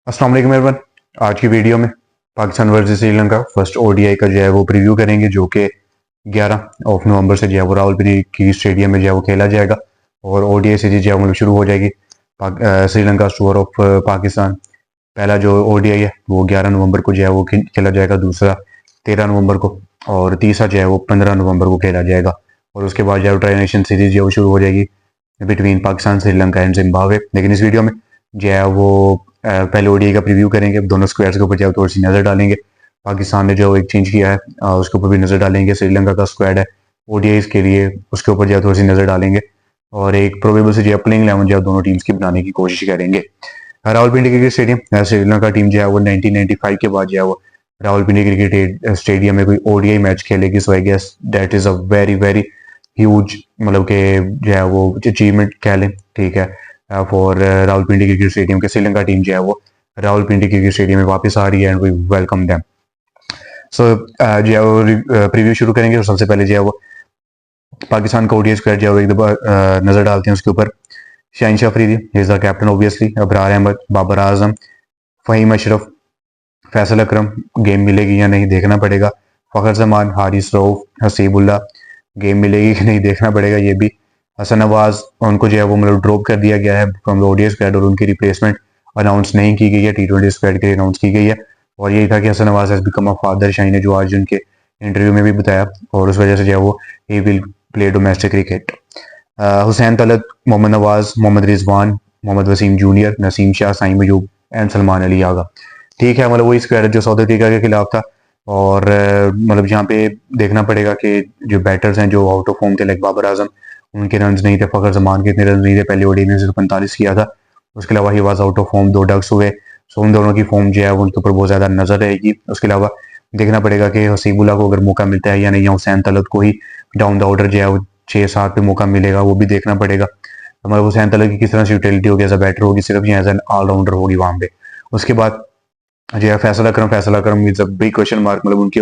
अस्सलाम वालेकुम एवरीवन। आज की वीडियो में Pakistan versus Sri Lanka first ODI का जो है वो प्रीव्यू करेंगे, जो कि 11 नवंबर से जो है वो रावलपिंडी की स्टेडियम में जो है वो खेला जाएगा और ओडीआई सीरीज जो है वो शुरू हो जाएगी। श्रीलंका टूर ऑफ पाकिस्तान पहला जो ओडीआई है वो 11 नवंबर को जो है वो खेला जाएगा, दूसरा 13 नवंबर को और तीसरा जो है वो 15 नवंबर को खेला जाएगा। और उसके बाद जो है ट्राई नेशन सीरीज जो है वो शुरू हो जाएगी between Pakistan, Sri Lanka and Zimbabwe. लेकिन इस वीडियो में जो है वो पहले ओडीआई का प्रीव्यू करेंगे, दोनों स्क्वाड्स के ऊपर जो थोड़ी सी नज़र डालेंगे। पाकिस्तान ने जो एक चेंज किया है उसके ऊपर भी नज़र डालेंगे। श्रीलंका का स्क्वाड है ओडीआई के लिए, उसके ऊपर जो थोड़ी सी नज़र डालेंगे और एक प्रोबेबल से जो प्लेइंग 11 जो दोनों टीम्स की बनाने की कोशिश करेंगे। Rawalpindi cricket stadium, Sri Lanka team जो है वो 1995 के बाद जो है वो रावलपिंडी क्रिकेट स्टेडियम में कोई ओडीआई मैच खेलेगी। So I guess that is a very very huge, मतलब कि जो है वो अचीवमेंट कह लें, ठीक है, फॉर रावलपिंडी क्रिकेट स्टेडियम के। श्रीलंका टीम जो है वो रावलपिंडी क्रिकेट स्टेडियम में वापस आ रही है एंड वी वेलकम देम। सो जो है वो प्रीव्यू शुरू करेंगे। तो सबसे पहले जो है वो पाकिस्तान का ओडीआई स्क्वाड जो है वो एक दफा नजर डालते हैं उसके ऊपर। Shaheen Afridi is the captain obviously, Abrar Ahmed, Babar Azam, Faheem Ashraf, Faisal Akram game मिलेगी या नहीं देखना पड़ेगा। फ़खर जमान, हारिस रऊफ, हसीबुल्ला गेम मिलेगी कि नहीं देखना पड़ेगा ये भी। हसन नवाज उनको जो है वो मतलब ड्रॉप कर दिया गया है फ्रॉम द ओडीआई स्क्वाड और उनकी रिप्लेसमेंट अनाउंस नहीं की गई है, टी20 स्क्वाड के लिए अनाउंस की गई है। और यही था कि Hasan Nawaz has become a father. Shaheen ने जो आज उनके इंटरव्यू में भी बताया और उस वजह से जो है वो he will play domestic cricket. Hussain Talat, Mohammad Nawaz, Mohammad Rizwan, Mohammad Wasim junior, Naseem Shah, Saim Ayub and Salman Ali Agha. ठीक है, मतलब वही स्क्वाड जो साउथ अफ्रीका के खिलाफ था। और मतलब यहाँ पे देखना पड़ेगा कि जो बैटर्स हैं जो आउट ऑफ फॉर्म थे, लाइक बाबर आजम, उनके रन नहीं थे। फ़खर जमान के इतने रन नहीं थे, पहले ओडीआई में 45 किया था। उसके अलावा he was out of form, 2 ducks हुए। सो उन दोनों की फॉर्म जो है उनके ऊपर बहुत ज़्यादा नजर रहेगी। उसके अलावा देखना पड़ेगा कि हसीबुल्ला को अगर मौका मिलता है या नहीं, या हुसैन तलत को ही डाउन द ऑर्डर जो है वो 6-7 पे मौका मिलेगा, वो भी देखना पड़ेगा। मतलब हुसैन तलत की किस तरह से यूटिलिटी होगी, एज अ बैटर होगी, सिर्फ एज एन ऑलराउंडर होगी वहां पे। उसके बाद जो है Faisal Akram is a big question mark, मतलब उनके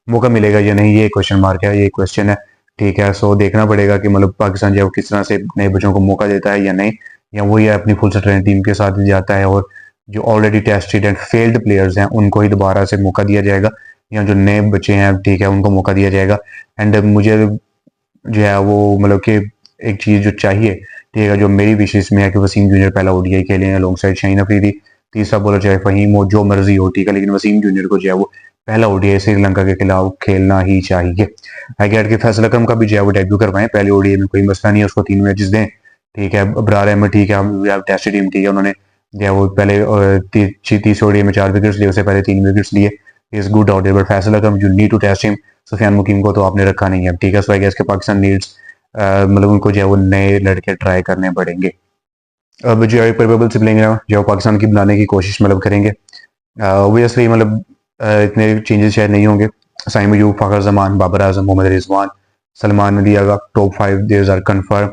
मौका मिलेगा या नहीं ये क्वेश्चन मार्क है, ये क्वेश्चन है। ठीक है, सो देखना पड़ेगा कि मतलब पाकिस्तान जो है किस तरह से नए बच्चों को मौका देता है या नहीं, या वो ये अपनी फुल स्ट्रेंथ टीम के साथ जाता है और जो already tested and failed players हैं उनको ही दोबारा से मौका दिया जाएगा, या जो नए बच्चे हैं ठीक है उनको मौका दिया जाएगा। एंड मुझे जो है वो मतलब कि एक चीज़ जो चाहिए, ठीक है, जो मेरी विशेष में है कि वसीम जूनियर पहला ओडीआई खेलें अलोंग साइड शाहीन अफरीदी। तीसरा बॉलर चाहे फ़हीम हो, जो मर्जी हो, ठीक है, लेकिन वसीम जूनियर को जो है वो पहला ओडीआई श्रीलंका के खिलाफ खेलना ही चाहिए। आई गेट के फैसल अकरम का भी जो है वो डेब्यू करवाएं पहले ओडीआई में, कोई मसला नहीं है, उसको 3 मैचेस दें। ठीक है, अबरार अहमद ठीक है, टेस्ट टीम ठीक है, उन्होंने जो है वो पहले तीसरे ओडीआई में 4 विकेट्स लिए, उससे पहले 3 विकेट्स लिए। Is good out, but Faisal Akram you need to test him. Sufiyan Muqeem को तो आपने रखा नहीं है, ठीक है। सो आई गेस के पाकिस्तान नीड्स मतलब उनको जो है वो नए लड़के ट्राई करने पड़ेंगे। अब जो है प्रोबेबल से प्लेइंग जो पाकिस्तान की बनाने की कोशिश मतलब करेंगे। ऑब्वियसली मतलब इतने चेंजेस शायद नहीं होंगे। Saim Ayub, Fakhar Zaman, Babar Azam, Mohammad Rizwan, Salman Ali Agha, top 5 theirs are confirm.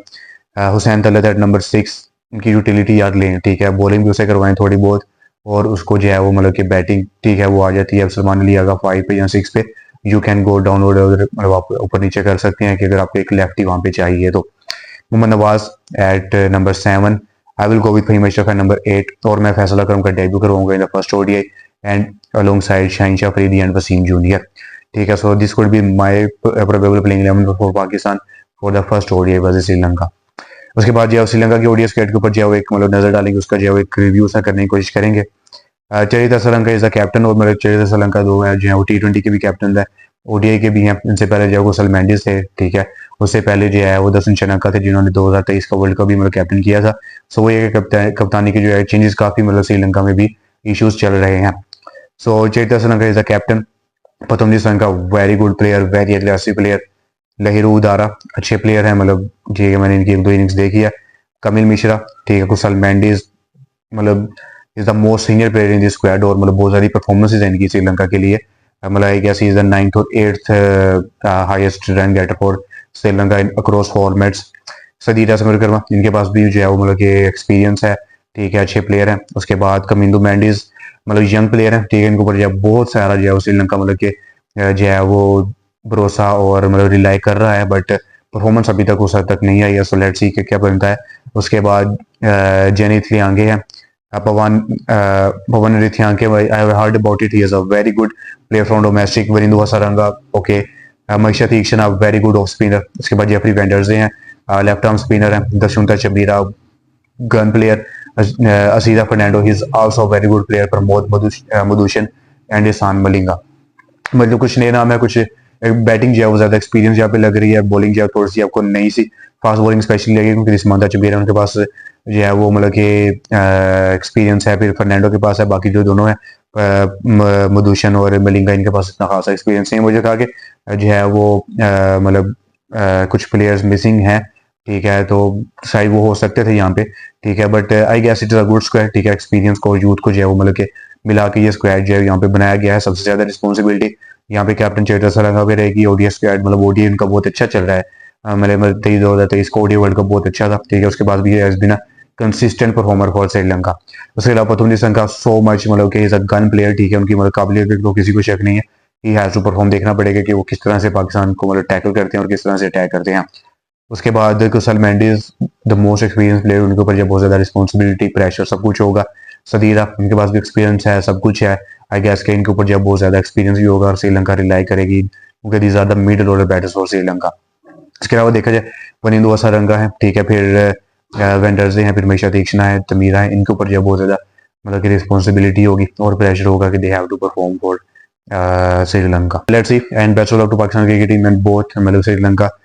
Hussain Talat at number 6, उनकी यूटिलिटी याद लें, ठीक है, बॉलिंग भी उसे करवाएं थोड़ी बहुत और उसको जो है वो मतलब कि बैटिंग ठीक है वो आ जाती है। अब सलमान अली आगा 5 पे या 6 पे यू कैन गो डाउन, मतलब आप ऊपर नीचे कर सकते हैं कि अगर आपको एक लेफ्टी वहाँ पे चाहिए तो। Mohammad Nawaz at number 7, I will go with Faheem Ashraf at number 8, और मैं फैसल अकरम का डेब्यू करवाऊंगा in the first ODI and alongside Shaheen Afridi and Waseem junior. ठीक है, so this could be my probable playing 11 for Pakistan for the first ODI versus Sri Lanka. उसके बाद जो श्रीलंका की ओडीआई स्क्वाड के ऊपर जो एक मतलब नजर डालेंगे, उसका जो एक रिव्यू सा करने की कोशिश करेंगे। चरिता सोलंका इज द कैप्टन, और मतलब चरिता सोलंका दो है जो है वो टी20 के भी कैप्टन है, ओडीआई के भी हैं। इनसे पहले जो है वो सलमैंडिस थे, ठीक है, उससे पहले जो है वो दसन शनाका थे जिन्होंने 2023 का वर्ल्ड कप भी मतलब कैप्टन किया था। सो वो ये कप्तानी की जो है चेंजेस काफी मतलब श्रीलंका में भी इश्यूज चल रहे हैं। So Charith Asalanka is the captain. Pathum Nissanka very good player, very aggressive player. Lahiru Udara अच्छे प्लेयर है, मतलब ठीक है, मैंने इनकी 1-2 इनिंग्स देखी है। कमिल मिश्रा ठीक है, कुशल मैंडिस मतलब is the most senior player in this squad, और मतलब बहुत सारी परफॉर्मेंसेज हैं इनकी श्रीलंका के लिए। मतलब I guess is the 9th और 8th highest run getter for Sri Lanka in across formats. Sadeera Samarawickrama, इनके पास भी जो है वो मतलब कि एक्सपीरियंस है, ठीक है, अच्छे प्लेयर हैं। उसके बाद कमिंदू मैंडिस मतलब यंग प्लेयर है, ठीक है, इनके ऊपर जो है बहुत सारा जो है वो श्रीलंका मतलब कि जो है वो भरोसा और मतलब रिलाई कर रहा है, बट परफॉर्मेंस अभी तक उस हद तक नहीं आई है। सो लेट्स सी कि क्या बनता है। उसके बाद जेनिथ लियांगे हैं, Pawan Rityanke, I have heard about it. He is a very good player from domestic. Verindu Hasaranga, okay. Maisha Theekshana, very good off spinner. उसके बाद जेफरी वेंडर्स हैं, लेफ्ट आर्म स्पिनर हैं. Dushmantha Chameera, gun player. Asida Fernando, he is also a very good player. Pramod Madhushan and Ihsan Malinga. मतलब कुछ नए नाम है, कुछ बैटिंग जो है वो ज्यादा एक्सपीरियंस यहाँ पे लग रही है, बॉलिंग जो है थोड़ी सी आपको नई सी फास्ट बॉलिंग स्पेशली लगेगी क्योंकि रिस्मांदा चबीर है उनके पास जो है वो मतलब कि एक्सपीरियंस है. फिर फर्नांडो के पास है, बाकी जो दोनों है मधुशन और मलिंगा, इनके पास इतना खासा एक्सपीरियंस नहीं. मुझे कहा कि जो है वो मतलब कुछ प्लेयर्स मिसिंग हैं, ठीक है, तो शायद वो हो सकते थे यहाँ पे, ठीक है, but I guess it is a good squad, ठीक है. एक्सपीरियंस को यूथ को जो है वो मतलब कि मिला के ये स्क्वाड जो है यहाँ पे बनाया गया है. सबसे ज्यादा रिस्पॉन्सिबिलिटी यहाँ पे कैप्टन चेतेश्वर पे रहेगी. ओडीआई स्क्वाड मतलब ओडीआई इनका बहुत अच्छा चल रहा है. मतलब 2023 का ओडीआई वर्ल्ड कप बहुत अच्छा था, ठीक है. उसके बाद भी has been a consistent performer for Sri Lanka. उसके अलावा पतुमनी संघा सो मच मतलब कि इज अ गन प्लेयर, ठीक है. उनकी मतलब काबिलियत तो किसी को शक नहीं है. He has to perform. देखना पड़ेगा कि वो किस तरह से पाकिस्तान को मतलब टैकल करते हैं और किस तरह से अटैक करते हैं. उसके बाद Kusal Mendis, the most experience player, उनके ऊपर जो बहुत ज्यादा रिस्पॉन्सिबिलिटी, प्रेशर सब कुछ होगा. सदीरा, उनके पास भी एक्सपीरियंस है, सब कुछ है. आई गेस के इनके ऊपर जो बहुत ज्यादा एक्सपीरियंस भी होगा और श्रीलंका रिलाई करेगी क्योंकि these are the middle order batters for Sri Lanka. इसके अलावा देखा जाए वनिंदु हसारंगा है, ठीक है. फिर वेंडर्स हैं, फिर महेश तीक्ष्णा है, तमीरा है. इनके ऊपर जो बहुत ज्यादा मतलब कि रिस्पॉन्सिबिलिटी होगी और प्रेशर होगा कि they have to perform for Sri Lanka. Let's see and best of luck to Pakistan cricket team and both मतलब श्रीलंका